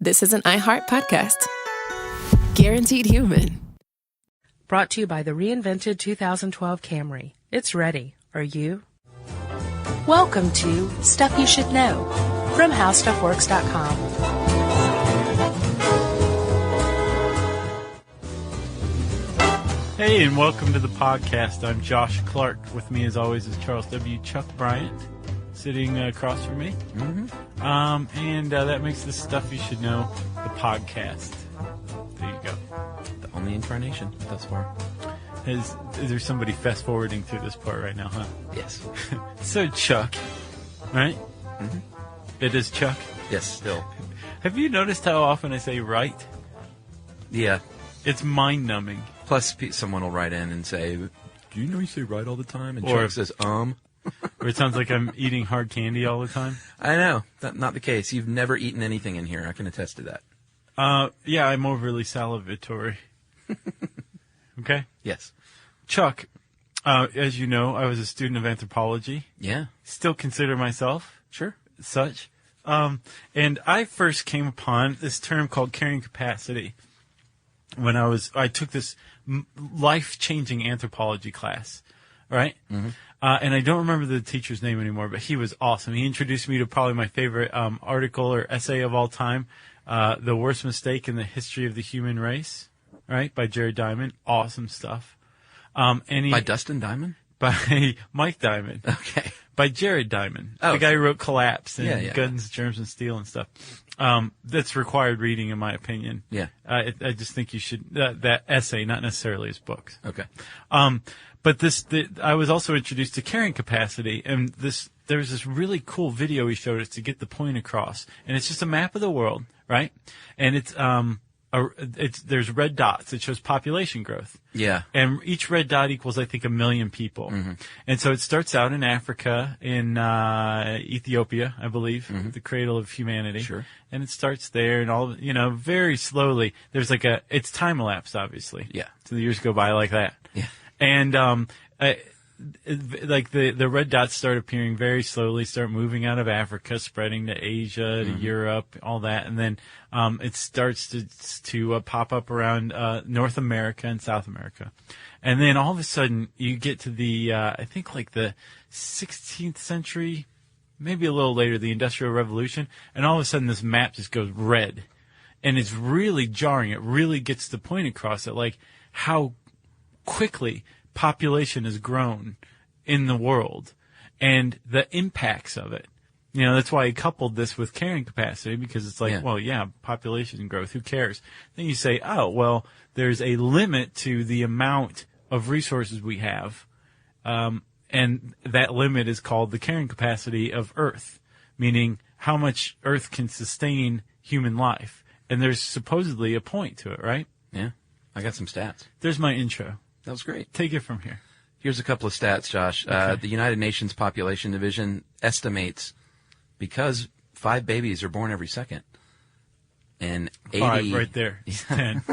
this is an iHeart podcast. Guaranteed human. Brought to you by the reinvented 2012 Camry. It's ready. Are you? Welcome to Stuff You Should Know from HowStuffWorks.com. Hey, and welcome to the podcast. I'm Josh Clark. With me, as always, is Charles W. Chuck Bryant, sitting across from me. And that makes the Stuff You Should Know, the podcast. There you go. The only incarnation thus far. Is there somebody fast-forwarding through this part right now, huh? Yes. So, Chuck, right? Mm-hmm. It is Chuck? Yes, still. Have you noticed how often I say right? Yeah. It's mind-numbing. Plus, someone will write in and say, do you know you say right all the time? And Or- Chuck says, Or it sounds like I'm eating hard candy all the time. I know. That's not the case. You've never eaten anything in here. I can attest to that. Yeah, I'm overly salivatory. Okay? Yes. Chuck, as you know, I was a student of anthropology. Yeah. Still consider myself Sure. such. And I first came upon this term called carrying capacity when I took this life-changing anthropology class, right? Mm-hmm. And I don't remember the teacher's name anymore, but he was awesome. He introduced me to probably my favorite article or essay of all time, The Worst Mistake in the History of the Human Race, right, by Jared Diamond. Awesome stuff. By Dustin Diamond? By Mike Diamond. Okay. By Jared Diamond, Oh, the guy who wrote Collapse and Yeah. Guns, Germs, and Steel and stuff. That's required reading, in my opinion. Yeah. I just think you should that essay, not necessarily his books. Okay. But I was also introduced to carrying capacity, and there was this really cool video he showed us to get the point across, and it's just a map of the world, right? And there's red dots. It shows population growth. Yeah. And each red dot equals, I think, 1 million people. Mm-hmm. And so it starts out in Africa, in Ethiopia, I believe, the cradle of humanity. Sure. And it starts there, and very slowly. There's it's time elapsed, obviously. Yeah. So the years go by like that. Yeah. And the red dots start appearing very slowly, start moving out of Africa, spreading to Asia, to Europe, all that, and then it starts to pop up around North America and South America, and then all of a sudden you get to the I think like the 16th century, maybe a little later, the Industrial Revolution, and all of a sudden this map just goes red, and it's really jarring. It really gets the point across that how quickly population has grown in the world and the impacts of it. That's why I coupled this with carrying capacity, because it's population growth, who cares? Then you say, oh, well, there's a limit to the amount of resources we have, and that limit is called the carrying capacity of Earth, meaning how much Earth can sustain human life. And there's supposedly a point to it, right? Yeah. I got some stats. There's my intro. That was great. Take it from here. Here's a couple of stats, Josh. Okay. The United Nations Population Division estimates, because 5 babies are born every second, and 80... 5 right there. It's 10.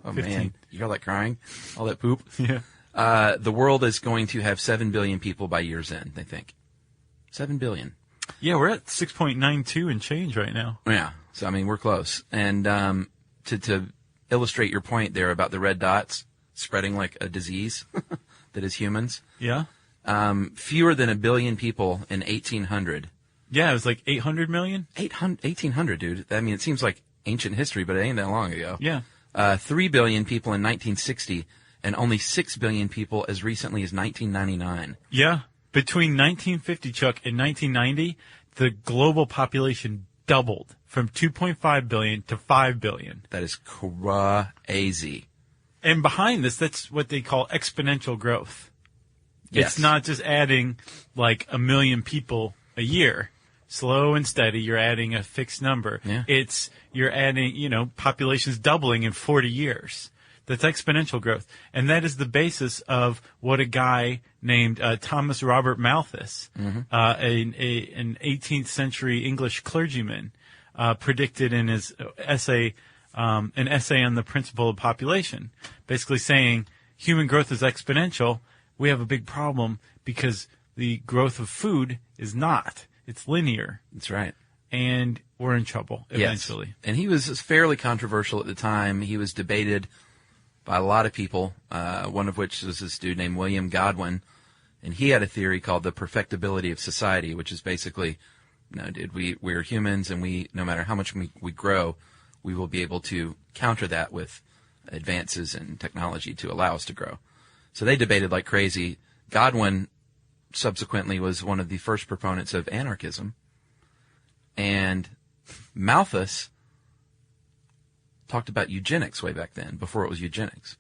Oh, 15. man. You hear all that crying? All that poop? Yeah. The world is going to have 7 billion people by year's end, they think. 7 billion. Yeah, we're at 6.92 and change right now. Yeah. So, we're close. And to illustrate your point there about the red dots spreading like a disease that is humans. Yeah. Fewer than 1 billion people in 1800. Yeah, it was like 800 million? 1800, dude. It seems like ancient history, but it ain't that long ago. Yeah. 3 billion people in 1960, and only 6 billion people as recently as 1999. Yeah. Between 1950, Chuck, and 1990, the global population doubled from 2.5 billion to 5 billion. That is crazy. And behind this, that's what they call exponential growth. Yes. It's not just adding 1 million people a year. Slow and steady, you're adding a fixed number. Yeah. You're adding, population's doubling in 40 years. That's exponential growth. And that is the basis of what a guy named Thomas Robert Malthus, an 18th century English clergyman, predicted in his essay, an essay on the principle of population, basically saying human growth is exponential. We have a big problem because the growth of food is not. It's linear. That's right. and we're in trouble eventually. Yes. And he was fairly controversial at the time. He was debated by a lot of people, one of which was this dude named William Godwin. And he had a theory called the perfectibility of society, which is basically, no, dude, we're humans, and no matter how much we grow, we will be able to counter that with advances in technology to allow us to grow. So they debated like crazy. Godwin subsequently was one of the first proponents of anarchism. And Malthus talked about eugenics way back then, before it was eugenics.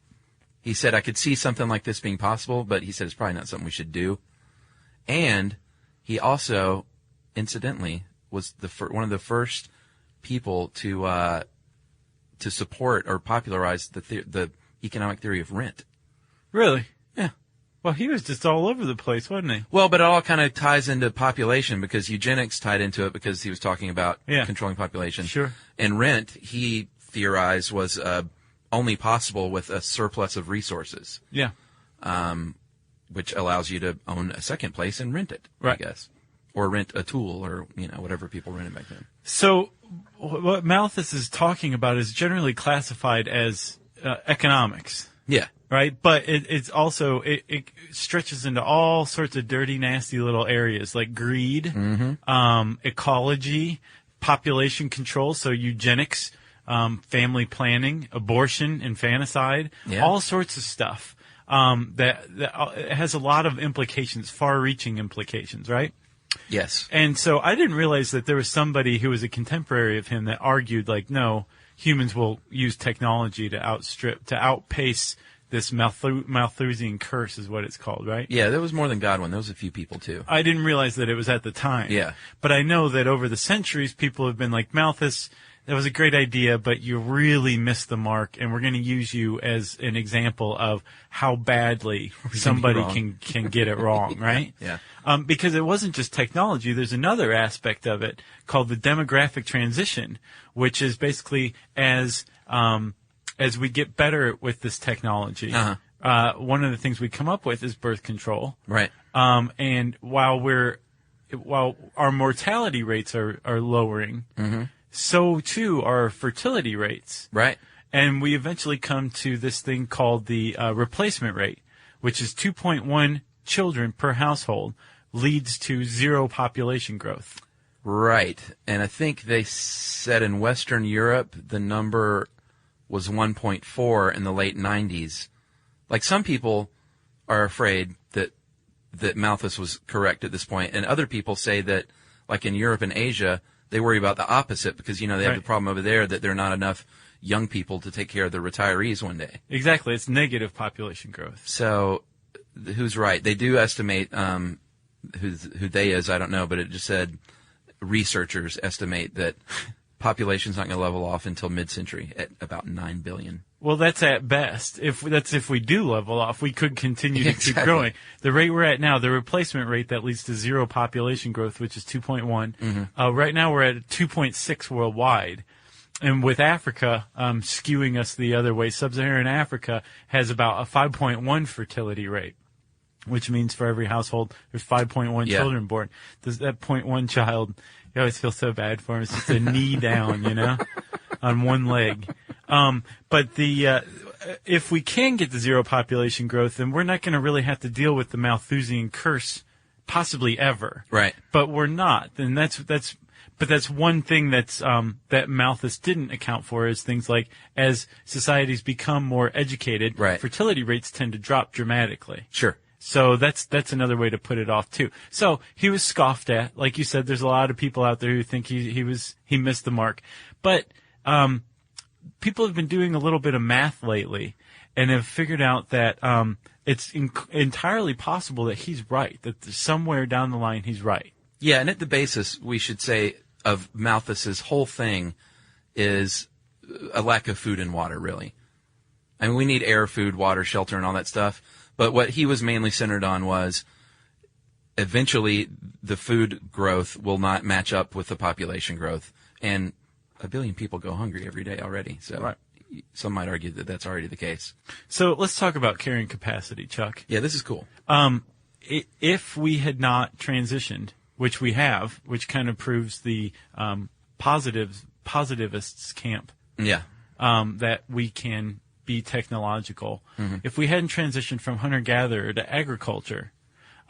He said, I could see something like this being possible, but he said it's probably not something we should do. And he also, incidentally, was one of the first people to support or popularize the economic theory of rent. Really? Yeah. Well, he was just all over the place, wasn't he? Well, but it all kind of ties into population, because eugenics tied into it because he was talking about controlling population. Sure. And rent, he theorized, was only possible with a surplus of resources. Yeah. Which allows you to own a second place and rent it, right. I guess. Or rent a tool, or, whatever people rented back then. So what Malthus is talking about is generally classified as economics. Yeah. Right? But it's also, it stretches into all sorts of dirty, nasty little areas like greed, ecology, population control, so eugenics, family planning, abortion, infanticide, all sorts of stuff that has a lot of implications, far-reaching implications, right? Yes. And so I didn't realize that there was somebody who was a contemporary of him that argued, like, no, humans will use technology to outpace this Malthusian curse is what it's called, right? Yeah, there was more than Godwin. There was a few people, too. I didn't realize that it was at the time. Yeah. But I know that over the centuries, people have been like, Malthus, that was a great idea, but you really missed the mark, and we're going to use you as an example of how badly somebody can get it wrong, right? Yeah. Because it wasn't just technology. There's another aspect of it called the demographic transition, which is basically as we get better with this technology, one of the things we come up with is birth control. Right. And while our mortality rates are lowering, so too are fertility rates. Right. And we eventually come to this thing called the replacement rate, which is 2.1 children per household, leads to zero population growth. Right. And I think they said in Western Europe the number was 1.4 in the late 90s. Like, some people are afraid that Malthus was correct at this point, and other people say that, like in Europe and Asia, they worry about the opposite because, they have the problem over there that there are not enough young people to take care of the retirees one day. Exactly. It's negative population growth. So who's right? They do estimate who they is, I don't know, but it just said researchers estimate that population's not going to level off until mid-century at about 9 billion. Well, that's at best. If we do level off, we could continue to keep growing. The rate we're at now, the replacement rate that leads to zero population growth, which is 2.1. Right now we're at 2.6 worldwide. And with Africa skewing us the other way, sub-Saharan Africa has about a 5.1 fertility rate, which means for every household there's 5.1 children born. Does that 0.1 child, you always feel so bad for him. It's just a knee down, on one leg. But if we can get to zero population growth, then we're not going to really have to deal with the Malthusian curse possibly ever. Right. But we're not. And that's one thing that Malthus didn't account for is things like as societies become more educated, fertility rates tend to drop dramatically. Sure. So that's another way to put it off too. So he was scoffed at. Like you said, there's a lot of people out there who think he missed the mark. But people have been doing a little bit of math lately and have figured out that it's entirely possible that he's right, that somewhere down the line he's right. Yeah, and at the basis, we should say, of Malthus's whole thing is a lack of food and water, really. I mean, we need air, food, water, shelter, and all that stuff. But what he was mainly centered on was eventually the food growth will not match up with the population growth. And 1 billion people go hungry every day already. So some might argue that that's already the case. So let's talk about carrying capacity, Chuck. Yeah, this is cool. If we had not transitioned, which we have, which kind of proves the positivists camp. Yeah. That we can be technological. If we hadn't transitioned from hunter-gatherer to agriculture,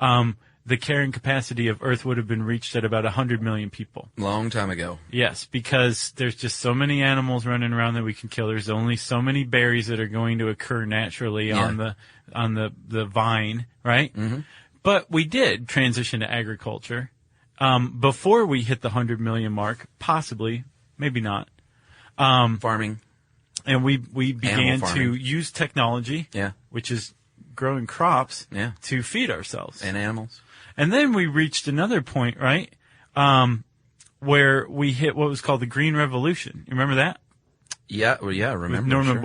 the carrying capacity of Earth would have been reached at about 100 million people. Long time ago. Yes, because there's just so many animals running around that we can kill. There's only so many berries that are going to occur naturally on the vine, right? But we did transition to agriculture before we hit the 100 million mark, possibly, maybe not. Farming. And we began to use technology, Yeah. which is growing crops, Yeah. to feed ourselves. And animals. And then we reached another point, right, where we hit what was called the Green Revolution. You remember that? Yeah, well, yeah, I remember. With Norman sure.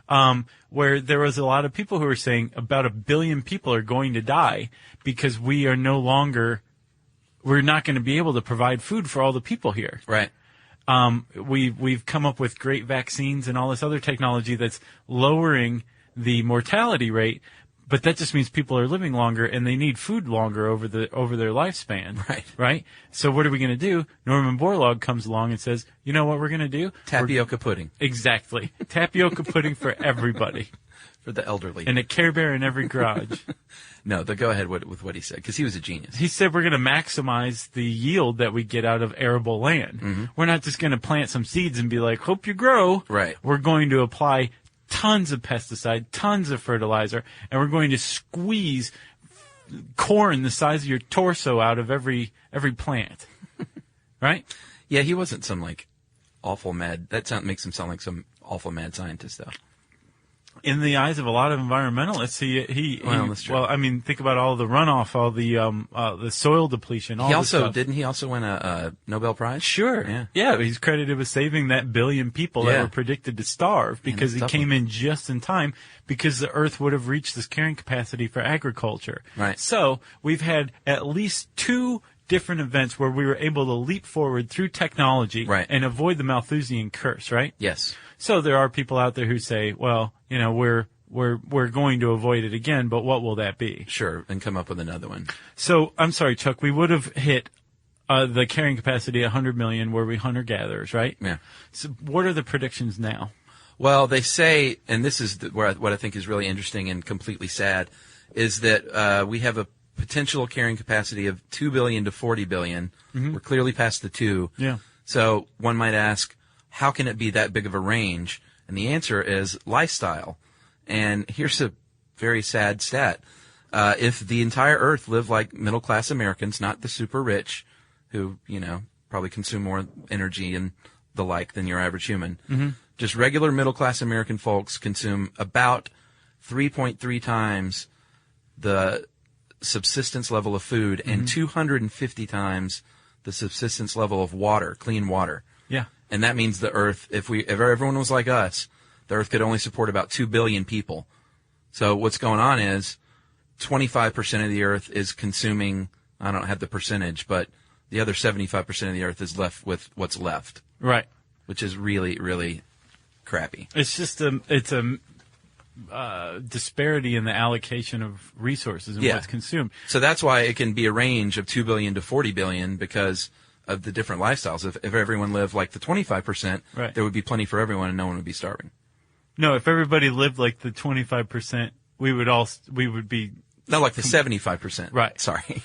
Borlaug? Where there was a lot of people who were saying about 1 billion people are going to die because we're not going to be able to provide food for all the people here. Right. We've come up with great vaccines and all this other technology that's lowering the mortality rate, but that just means people are living longer and they need food longer over their lifespan. Right. Right? So what are we going to do? Norman Borlaug comes along and says, you know what we're going to do? Tapioca pudding. Exactly. Tapioca pudding for everybody. For the elderly. And a Care Bear in every garage. No, go ahead with what he said, because he was a genius. He said we're going to maximize the yield that we get out of arable land. We're not just going to plant some seeds and be like, hope you grow. Right. We're going to apply tons of pesticide, tons of fertilizer, and we're going to squeeze corn the size of your torso out of every plant. Right? Yeah, he wasn't some, like, awful mad. That makes him sound like some awful mad scientist, though. In the eyes of a lot of environmentalists, That's true. well, I mean, think about all the runoff, all the soil depletion, all this stuff. Didn't he also win a Nobel Prize? Sure. Yeah, he's credited with saving that 1 billion people that were predicted to starve because he came in just in time because the Earth would have reached this carrying capacity for agriculture. Right. So we've had at least 2 different events where we were able to leap forward through technology and avoid the Malthusian curse, right? Yes. So there are people out there who say, well, you know, we're going to avoid it again, but what will that be? Sure, and come up with another one. So, I'm sorry, Chuck, we would have hit the carrying capacity 100 million were we hunter-gatherers, right? Yeah. So what are the predictions now? Well, they say, and this is what I think is really interesting and completely sad, is that we have a potential carrying capacity of 2 billion to 40 billion. We're clearly past the 2. Yeah. So one might ask, how can it be that big of a range? And the answer is lifestyle. And here's a very sad stat. If the entire Earth lived like middle-class Americans, not the super rich, who, you know, probably consume more energy and the like than your average human, just regular middle-class American folks consume about 3.3 times the subsistence level of food and 250 times the subsistence level of water, clean water. Yeah. And that means the Earth, if everyone was like us, the Earth could only support about 2 billion people. So what's going on is 25% of the Earth is consuming, I don't have the percentage, but the other 75% of the Earth is left with what's left. Right. Which is really, really crappy. It's just a disparity in the allocation of resources and what's consumed. So that's why it can be a range of 2 billion to 40 billion because of the different lifestyles. If everyone lived like the 25%, there would be plenty for everyone and no one would be starving. No, if everybody lived like the 25%, we would be not like the 75%. Right. Sorry.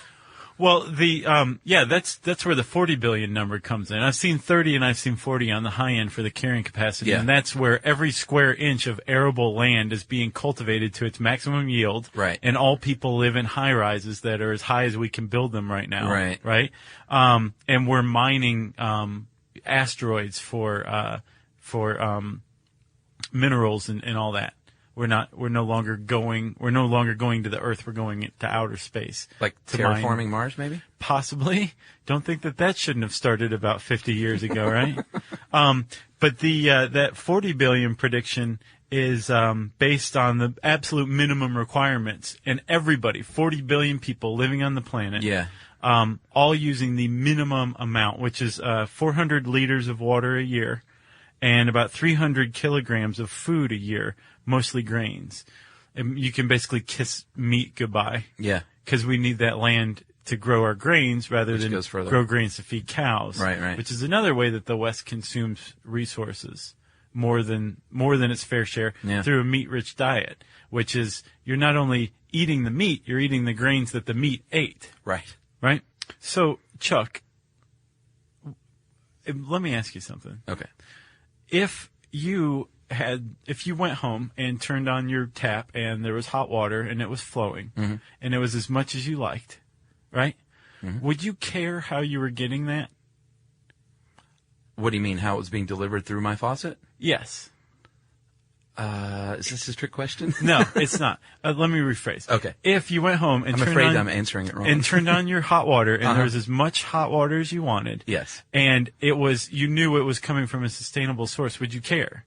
Well, that's where the 40 billion number comes in. I've seen 30 and I've seen 40 on the high end for the carrying capacity, and that's where every square inch of arable land is being cultivated to its maximum yield. Right. And all people live in high rises that are as high as we can build them right now. Right. Right. And we're mining asteroids for minerals and all that. We're no longer going to the Earth. We're going to outer space. Like terraforming Mars, maybe? Possibly. Don't think that shouldn't have started about 50 years ago, right? But that 40 billion prediction is based on the absolute minimum requirements, and everybody, 40 billion people living on the planet, all using the minimum amount, which is 400 liters of water a year and about 300 kilograms of food a year, mostly grains. And you can basically kiss meat goodbye. Yeah. Because we need that land to grow our grains rather Which than goes further. grow grains to feed cows. Right. Which is another way that the West consumes resources more than its fair share through a meat-rich diet, which is you're not only eating the meat, you're eating the grains that the meat ate. Right. Right? So, Chuck, let me ask you something. Okay. If you went home and turned on your tap and there was hot water and it was flowing and it was as much as you liked, right? Would you care how you were getting that? What do you mean, how it was being delivered through my faucet? Yes. Is this a trick question? No, it's not. Let me rephrase. Okay. If you went home and I'm answering it wrong. and turned on your hot water and there was as much hot water as you wanted. Yes. And you knew it was coming from a sustainable source, would you care?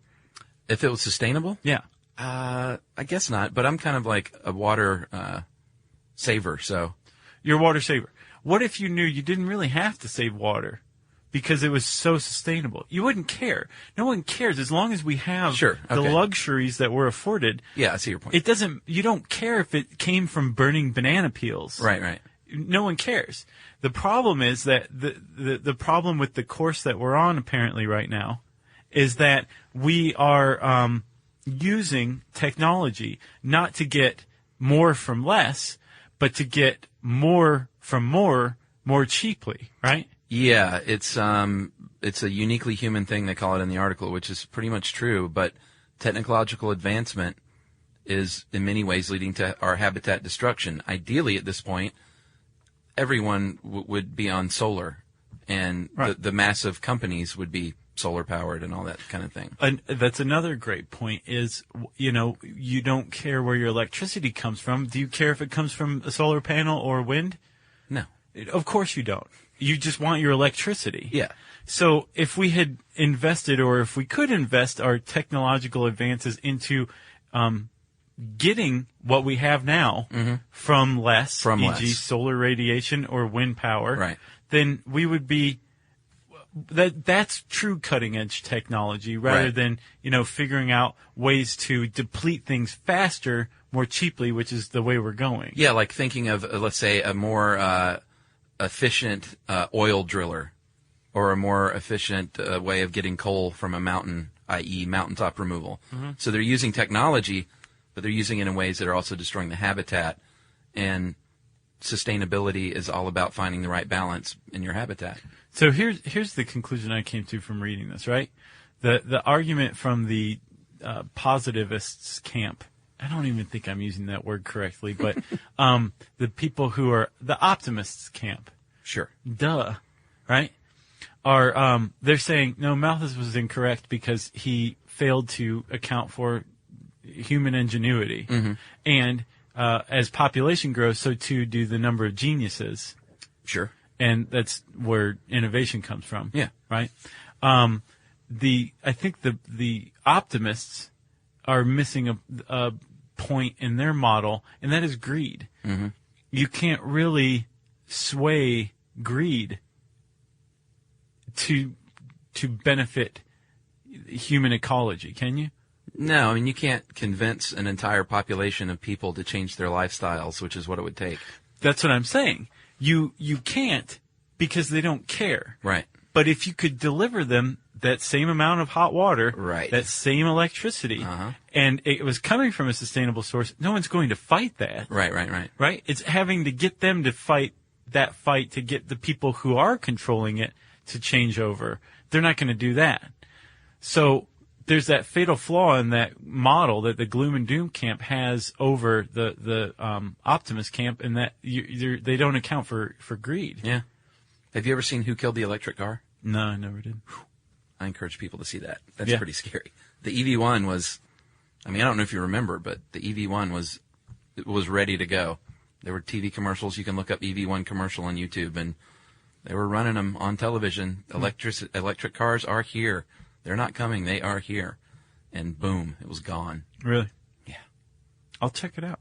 If it was sustainable? Yeah. I guess not, but I'm kind of like a water saver, so. You're a water saver. What if you knew you didn't really have to save water because it was so sustainable? You wouldn't care. No one cares as long as we have the luxuries that we're afforded. Yeah, I see your point. You don't care if it came from burning banana peels. Right. No one cares. The problem is that the problem with the course that we're on apparently right now is that we are using technology not to get more from less, but to get more from more cheaply, right? Yeah, it's a uniquely human thing, they call it in the article, which is pretty much true, but technological advancement is in many ways leading to our habitat destruction. Ideally, at this point, everyone would be on solar, and the massive companies would be solar powered and all that kind of thing. And that's another great point is, you don't care where your electricity comes from. Do you care if it comes from a solar panel or wind? No. Of course you don't. You just want your electricity. Yeah. So if we had invested, or if we could invest our technological advances into getting what we have now from less, e.g. solar radiation or wind power, then we would be that's true cutting edge technology rather than, figuring out ways to deplete things faster, more cheaply, which is the way we're going. Yeah, like thinking of, let's say, a more efficient oil driller, or a more efficient way of getting coal from a mountain, i.e. mountaintop removal. So they're using technology, but they're using it in ways that are also destroying the habitat. And sustainability is all about finding the right balance in your habitat. So here's the conclusion I came to from reading this, right? The argument from the positivists camp, I don't even think I'm using that word correctly, but the people who are the optimists camp. Sure. Duh. Right? Are they're saying, no, Malthus was incorrect because he failed to account for human ingenuity. And as population grows, so too do the number of geniuses. Sure. And that's where innovation comes from. Yeah. Right? I think the optimists are missing a point in their model, and that is greed. You can't really sway greed to benefit human ecology, can you? No, I mean, you can't convince an entire population of people to change their lifestyles, which is what it would take. That's what I'm saying. You can't, because they don't care. Right. But if you could deliver them that same amount of hot water, that same electricity, and it was coming from a sustainable source, no one's going to fight that. Right? It's having to get them to fight that fight to get the people who are controlling it to change over. They're not going to do that. So there's that fatal flaw in that model that the gloom and doom camp has over the optimist camp, and that they don't account for greed. Yeah. Have you ever seen Who Killed the Electric Car? No, I never did. I encourage people to see that. That's pretty scary. The EV1 was, I don't know if you remember, but the EV1 was ready to go. There were TV commercials. You can look up EV1 commercial on YouTube, and they were running them on television. Electric cars are here. They're not coming. They are here. And boom, it was gone. Really? Yeah. I'll check it out.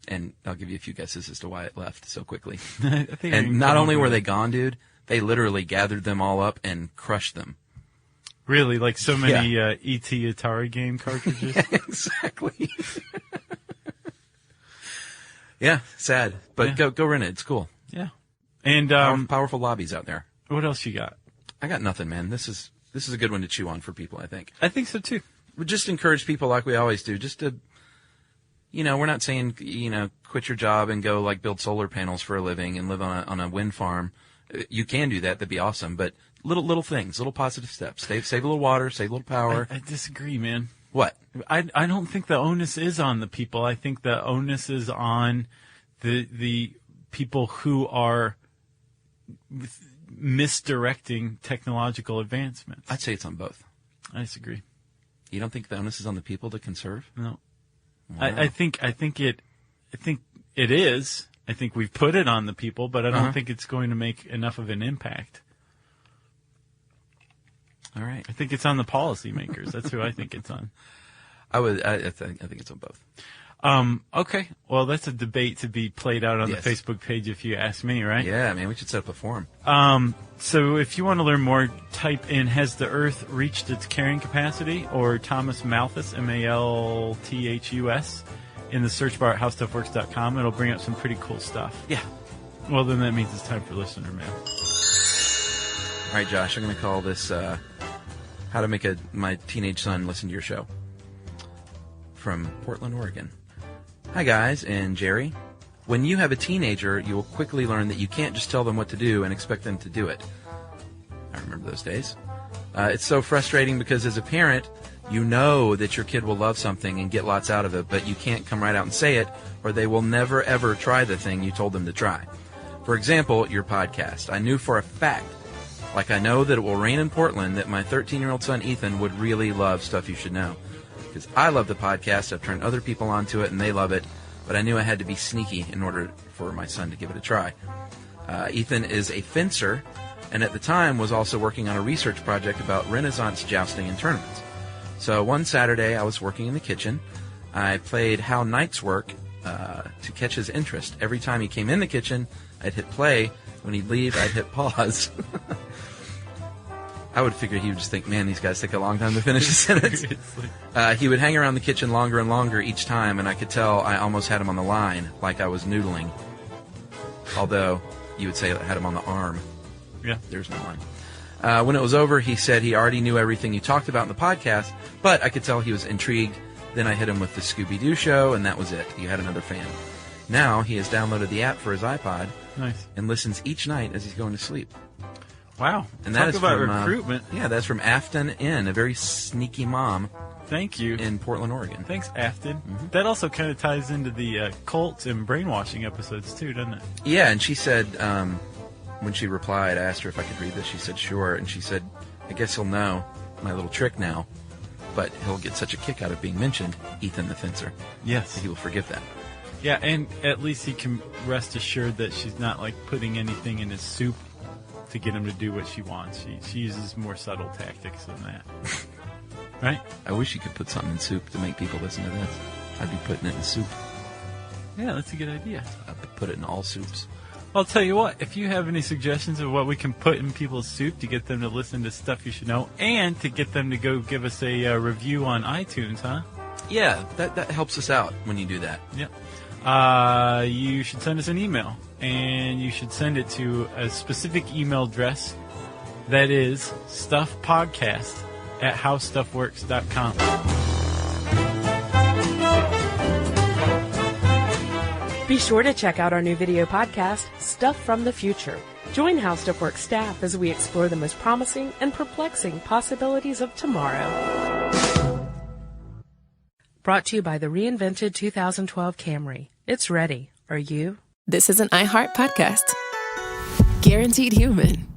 And I'll give you a few guesses as to why it left so quickly. I think and not only were they gone, dude, they literally gathered them all up and crushed them. Really? Like so many E.T. Atari game cartridges? Yeah, exactly. Yeah, sad. But go rent it. It's cool. Yeah. And Powerful lobbies out there. what else you got? I got nothing, man. This is a good one to chew on for people, I think. I think so too. We just encourage people like we always do, just to, we're not saying, quit your job and go like build solar panels for a living and live on a wind farm. You can do that. That'd be awesome. But little things, little positive steps. Save a little water, save a little power. I disagree, man. What? I don't think the onus is on the people. I think the onus is on the people who are misdirecting technological advancements. I'd say it's on both. I disagree. You don't think the onus is on the people to conserve? No. Wow. I think it is. I think we've put it on the people, but I don't think it's going to make enough of an impact. All right. I think it's on the policymakers. That's who I think it's on. I think it's on both. Okay. Well, that's a debate to be played out on Yes. the Facebook page if you ask me, right? Yeah, man, we should set up a forum. So if you want to learn more, type in "Has the Earth reached its carrying capacity?" or Thomas Malthus, Malthus, in the search bar at howstuffworks.com. It'll bring up some pretty cool stuff. Yeah. Well, then that means it's time for listener mail. All right, Josh, I'm going to call this How to Make My Teenage Son Listen to Your Show. From Portland, Oregon. Hi, guys, and Jerry. When you have a teenager, you will quickly learn that you can't just tell them what to do and expect them to do it. I remember those days. It's so frustrating because as a parent, you know that your kid will love something and get lots out of it, but you can't come right out and say it, or they will never, ever try the thing you told them to try. For example, your podcast. I knew for a fact, like I know that it will rain in Portland, that my 13-year-old son Ethan would really love Stuff You Should Know. Because I love the podcast, I've turned other people onto it, and they love it, but I knew I had to be sneaky in order for my son to give it a try. Ethan is a fencer, and at the time was also working on a research project about Renaissance jousting and tournaments. So one Saturday, I was working in the kitchen. I played How Knights Work to catch his interest. Every time he came in the kitchen, I'd hit play. When he'd leave, I'd hit pause. I would figure he would just think, man, these guys take a long time to finish a sentence. He would hang around the kitchen longer and longer each time, and I could tell I almost had him on the line, like I was noodling. Although, you would say I had him on the arm. Yeah. There's no line. When it was over, he said he already knew everything you talked about in the podcast, but I could tell he was intrigued. Then I hit him with the Scooby-Doo show, and that was it. You had another fan. Now, he has downloaded the app for his iPod. Nice. And listens each night as he's going to sleep. Wow. And Talk that is about from, recruitment. Yeah, that's from Afton Inn, a very sneaky mom Thank you. in Portland, Oregon. Thanks, Afton. That also kind of ties into the cult and brainwashing episodes, too, doesn't it? Yeah, and she said, when she replied, I asked her if I could read this. She said, sure. And she said, I guess he'll know my little trick now, but he'll get such a kick out of being mentioned, Ethan the Fencer. Yes. That he will forgive that. Yeah, and at least he can rest assured that she's not, like, putting anything in his soup to get him to do what she wants. She uses more subtle tactics than that. Right? I wish you could put something in soup to make people listen to this. I'd be putting it in soup. Yeah, that's a good idea. I'd put it in all soups. I'll tell you what, if you have any suggestions of what we can put in people's soup to get them to listen to Stuff You Should Know and to get them to go give us a review on iTunes, huh? Yeah, that helps us out when you do that. Yep. You should send us an email, and you should send it to a specific email address that is stuffpodcast@howstuffworks.com. Be sure to check out our new video podcast, Stuff from the Future. Join How Stuff Works staff as we explore the most promising and perplexing possibilities of tomorrow. Brought to you by the reinvented 2012 Camry. It's ready. Are you? This is an iHeart podcast. Guaranteed human.